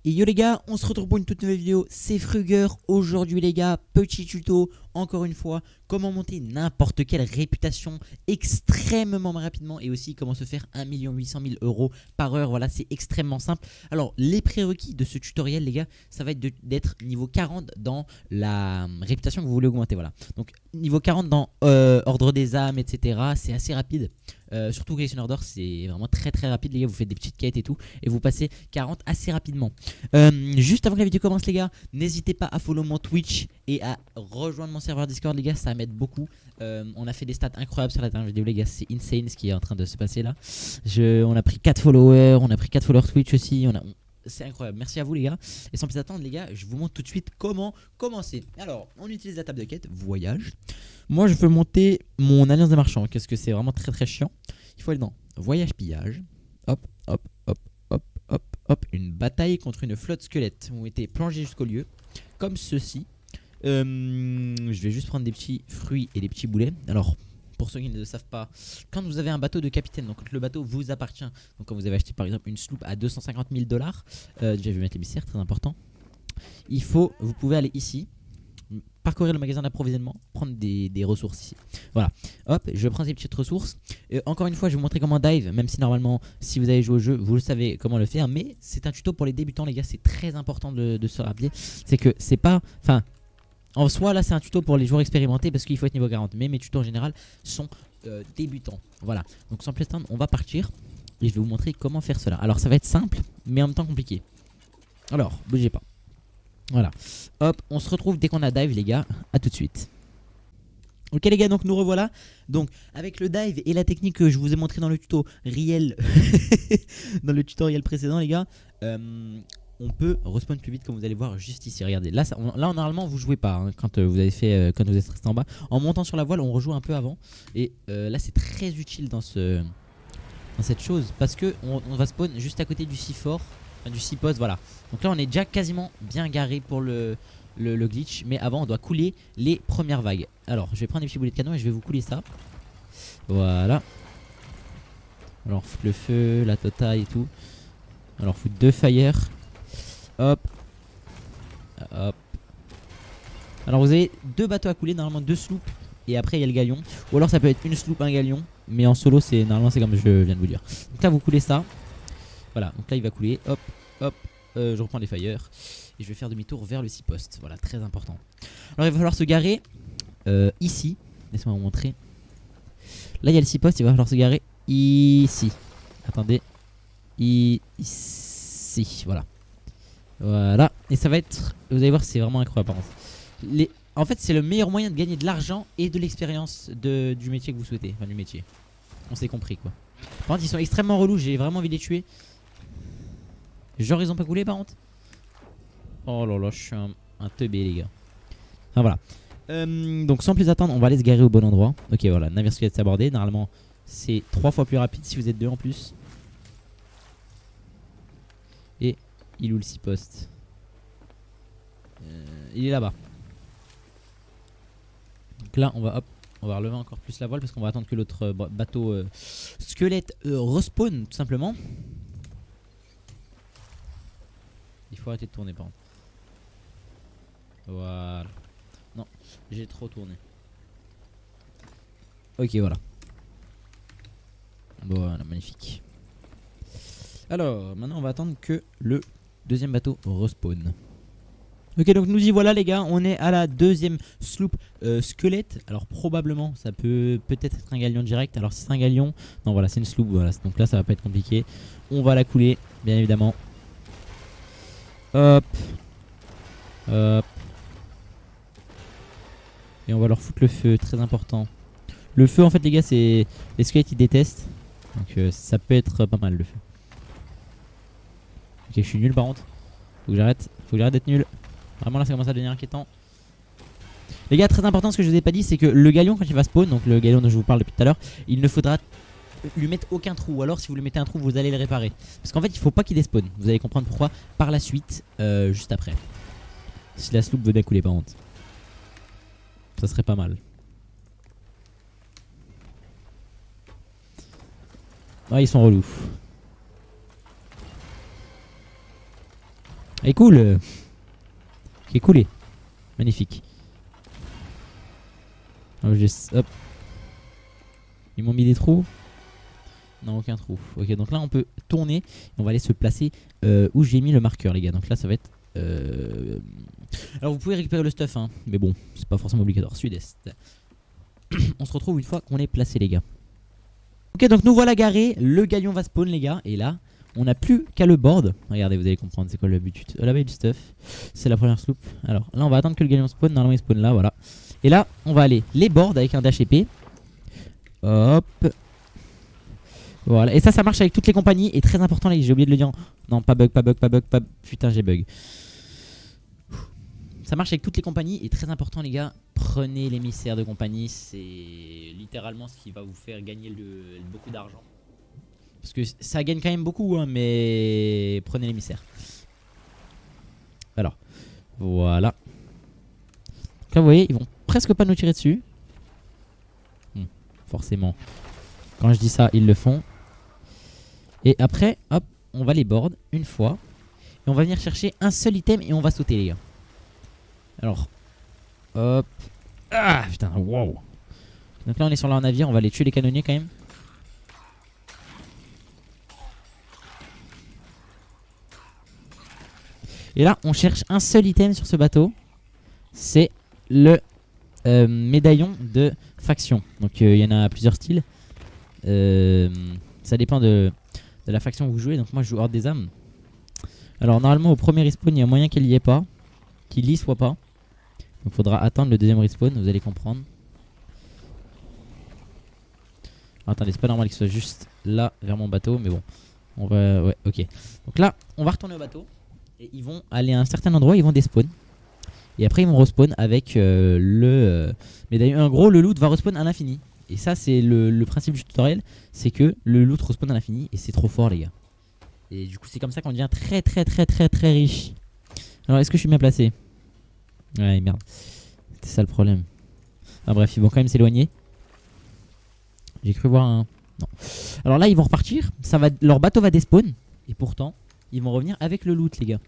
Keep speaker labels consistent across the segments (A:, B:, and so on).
A: Et yo les gars, on se retrouve pour une toute nouvelle vidéo, c'est Fruger. Aujourd'hui les gars, petit tuto, encore une fois, comment monter n'importe quelle réputation extrêmement rapidement et aussi comment se faire 1 800 000 € par heure. Voilà, c'est extrêmement simple. Alors les prérequis de ce tutoriel les gars, ça va être d'être niveau 40 dans la réputation que vous voulez augmenter. Voilà, donc niveau 40 dans ordre des âmes, etc. C'est assez rapide. Surtout Collection Order, c'est vraiment très rapide les gars, vous faites des petites quêtes et tout et vous passez 40 assez rapidement. Juste avant que la vidéo commence les gars, n'hésitez pas à follow mon Twitch et à rejoindre mon serveur Discord les gars, ça m'aide beaucoup. On a fait des stats incroyables sur la dernière vidéo les gars, c'est insane ce qui est en train de se passer là. On a pris 4 followers, on a pris 4 followers Twitch aussi, c'est incroyable, merci à vous les gars. Et sans plus attendre les gars, je vous montre tout de suite comment commencer. Alors, on utilise la table de quête, voyage. Moi je veux monter mon alliance des marchands, parce que c'est vraiment très chiant. Il faut aller dans voyage pillage. Hop, hop, hop, hop, hop, hop. Une bataille contre une flotte squelette. Ont été plongés jusqu'au lieu, comme ceci. Je vais juste prendre des petits fruits et des petits boulets. Alors, pour ceux qui ne le savent pas, quand vous avez un bateau de capitaine, donc quand le bateau vous appartient, donc quand vous avez acheté par exemple une sloop à 250 000 $, déjà je vais mettre l'émissaire, très important. Vous pouvez aller ici, parcourir le magasin d'approvisionnement, prendre des ressources ici. Voilà, hop, je prends ces petites ressources. Encore une fois, je vais vous montrer comment dive, même si normalement, si vous avez joué au jeu, vous le savez comment le faire. Mais c'est un tuto pour les débutants, les gars, c'est très important de se rappeler. C'est que c'est pas. Enfin, en soi, là, c'est un tuto pour les joueurs expérimentés parce qu'il faut être niveau 40. Mais mes tutos en général sont débutants. Voilà, donc sans plus attendre, on va partir et je vais vous montrer comment faire cela. Alors, ça va être simple, mais en même temps compliqué. Alors, bougez pas. Voilà, hop, on se retrouve dès qu'on a dive les gars, à tout de suite. Ok les gars, donc nous revoilà. Donc avec le dive et la technique que je vous ai montré dans le tuto réel dans le tutoriel précédent les gars, on peut respawn plus vite comme vous allez voir juste ici. Regardez, là normalement vous jouez pas hein, quand vous avez fait quand vous êtes resté en bas. En montant sur la voile on rejoue un peu avant. Et là c'est très utile dans cette chose parce que on va spawn juste à côté du Seafort. Du 6 poste, voilà. Donc là on est déjà quasiment bien garé pour le glitch. Mais avant on doit couler les premières vagues. Alors je vais prendre des petits boulets de canon et je vais vous couler ça. Voilà. Alors foutre le feu, la totale et tout. Alors foutre 2 fire. Hop. Hop. Alors vous avez 2 bateaux à couler, normalement 2 sloops. Et après il y a le galion. Ou alors ça peut être une sloop, un galion. Mais en solo normalement c'est comme je viens de vous dire. Donc là vous coulez ça. Voilà, donc là il va couler, hop, hop, je reprends les fire et je vais faire demi-tour vers le 6 poste, voilà, très important. Alors il va falloir se garer ici, laissez-moi vous montrer. Là il y a le 6 poste, il va falloir se garer ici. Attendez, ici, voilà. Voilà, et ça va être, vous allez voir c'est vraiment incroyable par contre. En fait c'est le meilleur moyen de gagner de l'argent et de l'expérience du métier que vous souhaitez, enfin du métier. On s'est compris quoi. Par contre ils sont extrêmement relous, j'ai vraiment envie de les tuer. Genre ils ont pas coulé par contre. Oh là là, je suis un teubé les gars. Enfin voilà. Donc sans plus attendre, on va aller se garer au bon endroit. Ok voilà, navire squelette abordé. Normalement c'est 3 fois plus rapide si vous êtes 2 en plus. Et il est où le 6 poste? Il est là-bas. Donc là on va hop, on va relever encore plus la voile parce qu'on va attendre que l'autre bateau squelette respawn tout simplement. Il faut arrêter de tourner par contre. Voilà. Non, j'ai trop tourné. Ok, voilà. Voilà, magnifique. Alors, maintenant on va attendre que le deuxième bateau respawn. Ok, donc nous y voilà les gars, on est à la deuxième sloop squelette. Alors probablement ça peut-être être un galion direct. Alors si c'est un galion, non voilà c'est une sloop, voilà. Donc là ça va pas être compliqué. On va la couler, bien évidemment. Hop. Hop. Et on va leur foutre le feu, très important. Le feu en fait les gars c'est... Les squelettes ils détestent. Donc ça peut être pas mal le feu. Ok je suis nul par contre. Faut que j'arrête d'être nul. Vraiment là ça commence à devenir inquiétant. Les gars très important ce que je vous ai pas dit c'est que le galion quand il va spawn, donc le galion dont je vous parle depuis tout à l'heure, il ne faudra lui mettre aucun trou, ou alors si vous lui mettez un trou vous allez le réparer. Parce qu'en fait il faut pas qu'il despawn. Vous allez comprendre pourquoi par la suite, juste après. Si la sloop veut bien couler par contre. Ça serait pas mal. Ouais ils sont relous. Et cool. Qui est coulé. Magnifique. Hop. Ils m'ont mis des trous. Non, aucun trou. Ok, donc là on peut tourner. Et on va aller se placer où j'ai mis le marqueur, les gars. Donc là ça va être... Alors vous pouvez récupérer le stuff, hein, mais bon, c'est pas forcément obligatoire. Sud-est. On se retrouve une fois qu'on est placé, les gars. Ok, donc nous voilà garés. Le galion va spawn, les gars. Et là, on n'a plus qu'à le board. Regardez, vous allez comprendre c'est quoi le but. Là-bas, il y a du stuff. C'est la première sloop. Alors là, on va attendre que le galion spawn. Normalement, il spawn là, voilà. Et là, on va aller les board avec un dash épée. Hop. Voilà. Et ça marche avec toutes les compagnies. Et très important, les gars, j'ai oublié de le dire. Non, pas bug. Putain, j'ai bug. Ça marche avec toutes les compagnies. Et très important, les gars, prenez l'émissaire de compagnie. C'est littéralement ce qui va vous faire gagner beaucoup d'argent. Parce que ça gagne quand même beaucoup, hein, mais prenez l'émissaire. Alors, voilà. Donc là, vous voyez, ils vont presque pas nous tirer dessus. Forcément. Quand je dis ça, ils le font. Et après, hop, on va les board une fois. Et on va venir chercher un seul item et on va sauter, les gars. Alors, hop. Ah, putain, wow. Donc là, on est sur leur navire. On va aller tuer les canonniers quand même. Et là, on cherche un seul item sur ce bateau. C'est le médaillon de faction. Donc, il y en a plusieurs styles. Ça dépend de la faction que vous jouez. Donc, moi, je joue Horde des âmes. Alors, normalement, au premier respawn, il y a moyen qu'il y ait pas. Qu'il y soit pas. Donc, il faudra attendre le deuxième respawn. Vous allez comprendre. Alors, attendez, c'est pas normal qu'il soit juste là, vers mon bateau. Mais bon, on va... Ouais, ok. Donc là, on va retourner au bateau. Et ils vont aller à un certain endroit, ils vont despawn. Et après ils vont respawn avec le médaillon. En gros, le loot va respawn à l'infini. Et ça, c'est le principe du tutoriel. C'est que le loot respawn à l'infini. Et c'est trop fort, les gars. Et du coup, c'est comme ça qu'on devient très riche. Alors, est-ce que je suis bien placé? Ouais, merde. C'était ça le problème. Enfin bref, ils vont quand même s'éloigner. J'ai cru voir un... Non. Alors là, ils vont repartir. Leur bateau va despawn. Et pourtant... ils vont revenir avec le loot, les gars.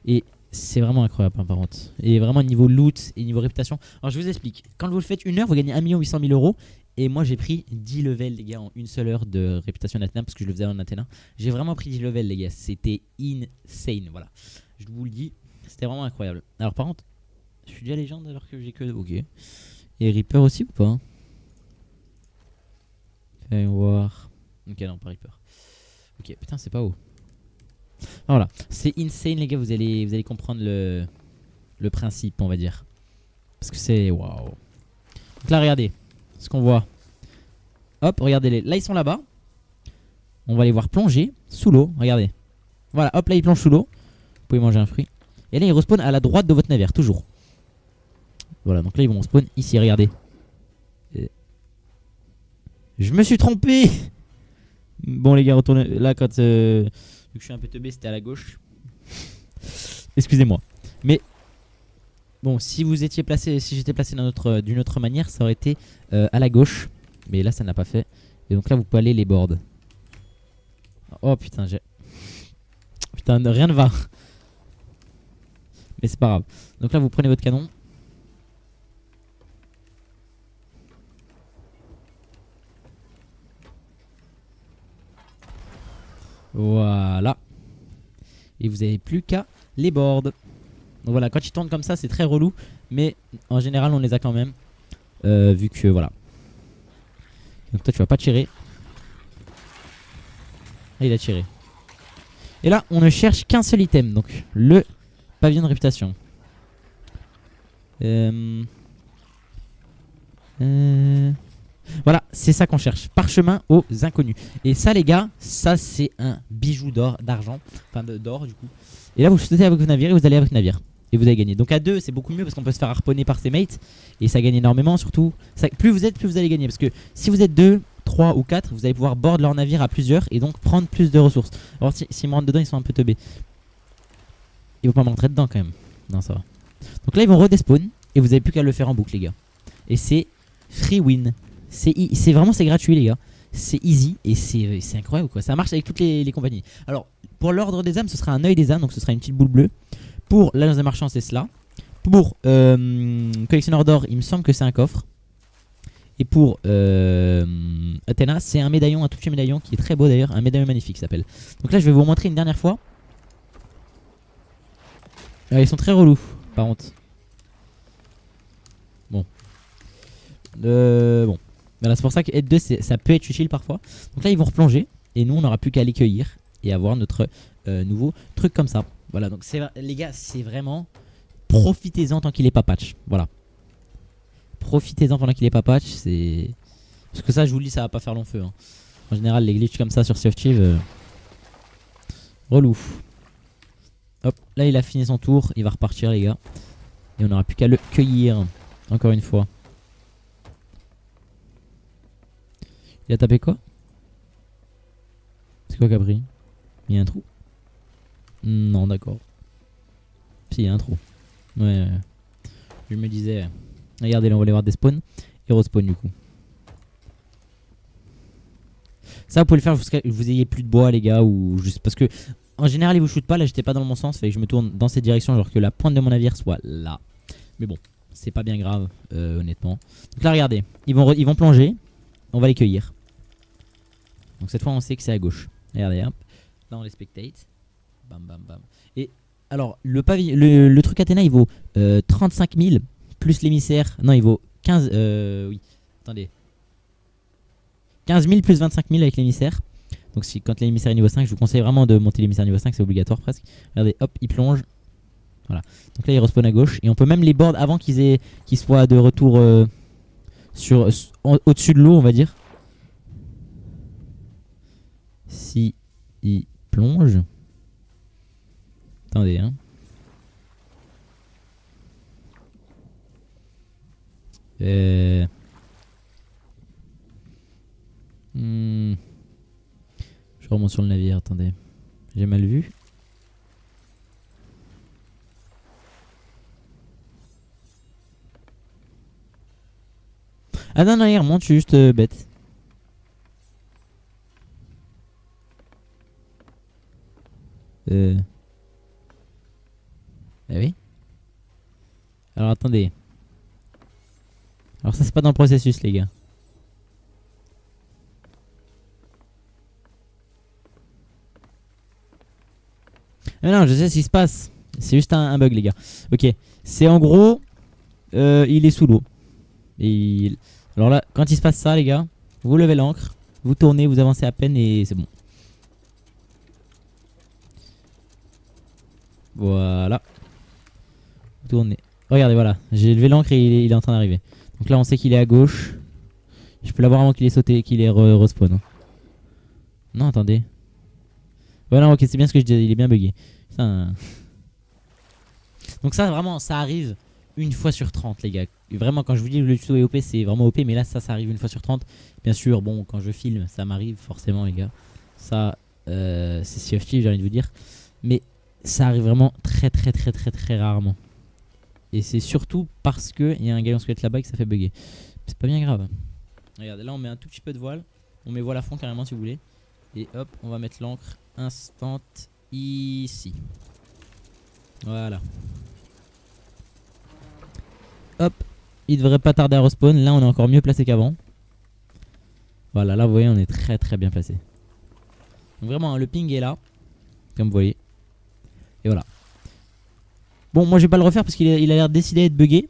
A: Et c'est vraiment incroyable, hein, par contre. Et vraiment, niveau loot et niveau réputation. Alors, je vous explique. Quand vous le faites une heure, vous gagnez 1 800 000 euros. Et moi, j'ai pris 10 levels, les gars, en une seule heure de réputation d'Athéna. Parce que je le faisais en Athéna. J'ai vraiment pris 10 levels, les gars. C'était insane. Voilà. Je vous le dis. C'était vraiment incroyable. Alors, par contre, je suis déjà légende alors que j'ai que... Ok. Et Reaper aussi ou pas? Fais voir. Ok, non, pas Reaper. Ok, putain, c'est pas haut. Voilà, c'est insane, les gars. Vous allez comprendre le principe, on va dire. Parce que c'est waouh. Donc là, regardez ce qu'on voit. Hop, regardez-les. Là, ils sont là-bas. On va les voir plonger sous l'eau. Regardez. Voilà, hop, là, ils plongent sous l'eau. Vous pouvez manger un fruit. Et là, ils respawnent à la droite de votre navire, toujours. Voilà, donc là, ils vont spawn ici, regardez. Et... je me suis trompé. Bon, les gars, retournez. Là, quand... vu que je suis un peu teubé, c'était à la gauche. Excusez-moi. Mais bon, si vous étiez placé, si j'étais placé d'une autre manière, ça aurait été à la gauche. Mais là, ça n'a pas fait. Et donc là, vous pouvez aller les boards. Oh putain, putain, rien ne va. Mais c'est pas grave. Donc là, vous prenez votre canon. Voilà. Et vous n'avez plus qu'à les board. Donc voilà, quand ils tournent comme ça, c'est très relou. Mais en général, on les a quand même. Vu que voilà. Donc toi, tu vas pas tirer. Ah, il a tiré. Et là, on ne cherche qu'un seul item. Donc le pavillon de réputation. Voilà, c'est ça qu'on cherche. Parchemin aux inconnus. Et ça, les gars, ça c'est un bijou d'argent. Enfin d'or du coup. Et là, vous sautez avec vos navires et vous allez avec le navire. Et vous allez gagner. Donc à 2, c'est beaucoup mieux parce qu'on peut se faire harponner par ses mates. Et ça gagne énormément surtout. Ça, plus vous êtes, plus vous allez gagner. Parce que si vous êtes 2, 3 ou 4, vous allez pouvoir board leur navire à plusieurs. Et donc prendre plus de ressources. Alors s'ils me rentrent dedans, ils sont un peu teubés. Ils vont pas me rentrer dedans quand même. Non, ça va. Donc là, ils vont redespawn. Et vous avez plus qu'à le faire en boucle, les gars. Et c'est free win. C'est vraiment c'est gratuit, les gars. C'est easy et c'est incroyable quoi. Ça marche avec toutes les compagnies. Alors pour l'ordre des âmes, ce sera un œil des âmes, donc ce sera une petite boule bleue. Pour l'Alliance des Marchands, c'est cela. Pour Collectionneur d'or, il me semble que c'est un coffre. Et pour Athéna, c'est un médaillon, un tout petit médaillon qui est très beau d'ailleurs. Un médaillon magnifique s'appelle. Donc là, je vais vous montrer une dernière fois. Ils sont très relous, par contre. Bon. Bon. Voilà, c'est pour ça que Aide 2, ça peut être utile parfois. Donc là, ils vont replonger. Et nous, on n'aura plus qu'à les cueillir. Et avoir notre nouveau truc comme ça. Voilà, donc les gars, c'est vraiment... Profitez-en tant qu'il est pas patch. Voilà. Profitez-en pendant qu'il est pas patch. C'est... Parce que ça, je vous le dis, ça va pas faire long feu. Hein. En général, les glitches comme ça sur Sea of Thieves... relou. Hop, là, il a fini son tour. Il va repartir, les gars. Et on n'aura plus qu'à le cueillir. Encore une fois. Il a tapé quoi? C'est quoi Capri? Il y a un trou? Non, d'accord. Si, il y a un trou. Ouais. Je me disais... Regardez, là, on va aller voir des spawns. Et respawn du coup. Ça, vous pouvez le faire jusqu'à que vous ayez plus de bois, les gars. Ou juste parce que... En général, ils vous shootent pas. Là, j'étais pas dans le bon sens. Fait que je me tourne dans cette direction. Genre que la pointe de mon navire soit là. Mais bon, c'est pas bien grave, honnêtement. Donc là, regardez. Ils vont plonger. On va les cueillir. Donc cette fois, on sait que c'est à gauche. Regardez, hop. Là, on les spectate. Bam, bam, bam. Et alors, le truc Athéna, il vaut 35 000 plus l'émissaire. Non, il vaut 15. Oui, attendez. 15 000 plus 25 000 avec l'émissaire. Donc, quand l'émissaire est niveau 5, je vous conseille vraiment de monter l'émissaire niveau 5, c'est obligatoire presque. Regardez, hop, il plonge. Voilà. Donc là, il respawn à gauche. Et on peut même les board avant qu'ils soient de retour au-dessus de l'eau, on va dire. Si il plonge. Attendez, hein. Je remonte sur le navire, attendez. J'ai mal vu. Ah non, non, il remonte, je suis juste bête. Ah oui. Alors attendez. Alors ça c'est pas dans le processus les gars. Ah non, je sais ce qui se passe. C'est juste un bug les gars. Ok. C'est en gros il est sous l'eau. Alors là, quand il se passe ça les gars, vous levez l'ancre, vous tournez, vous avancez à peine et c'est bon. Voilà. Vous tournez. Regardez, voilà. J'ai levé l'ancre et il est en train d'arriver. Donc là, on sait qu'il est à gauche. Je peux l'avoir avant qu'il ait sauté, qu'il ait respawn. Hein. Non, attendez. Voilà, ok, c'est bien ce que je disais. Il est bien bugué. Putain. Donc ça, vraiment, ça arrive une fois sur 30, les gars. Vraiment, quand je vous dis le tuto est OP, c'est vraiment OP. Mais là, ça arrive une fois sur 30. Bien sûr, bon, quand je filme, ça m'arrive forcément, les gars. Ça, c'est Sea of Thieves, j'ai envie de vous dire. Mais ça arrive vraiment très rarement. Et c'est surtout parce qu'il y a un galion squelette là-bas que ça fait bugger. C'est pas bien grave. Regardez, là on met un tout petit peu de voile. On met voile à fond carrément si vous voulez. Et hop, on va mettre l'encre instant ici. Voilà. Hop, il devrait pas tarder à respawn. Là on est encore mieux placé qu'avant. Voilà, là vous voyez on est très bien placé. Donc vraiment le ping est là. Comme vous voyez. Et voilà. Bon, moi je vais pas le refaire parce qu'il a l'air décidé d'être bugué.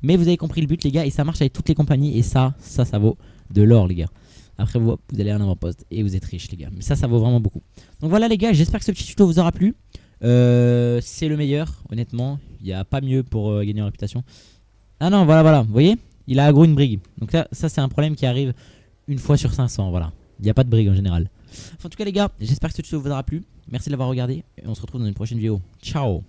A: Mais vous avez compris le but les gars. Et ça marche avec toutes les compagnies. Et ça vaut de l'or les gars. Après vous allez à un avant-poste et vous êtes riches les gars. Mais ça vaut vraiment beaucoup. Donc voilà les gars, j'espère que ce petit tuto vous aura plu. C'est le meilleur honnêtement. Il n'y a pas mieux pour gagner en réputation. Ah non, voilà. Vous voyez, il a aggro une brigue. Donc ça c'est un problème qui arrive une fois sur 500. Voilà. Il n'y a pas de brigue en général. Enfin, en tout cas les gars, j'espère que ce tuto vous aura plu. Merci de l'avoir regardé. Et on se retrouve dans une prochaine vidéo. Ciao.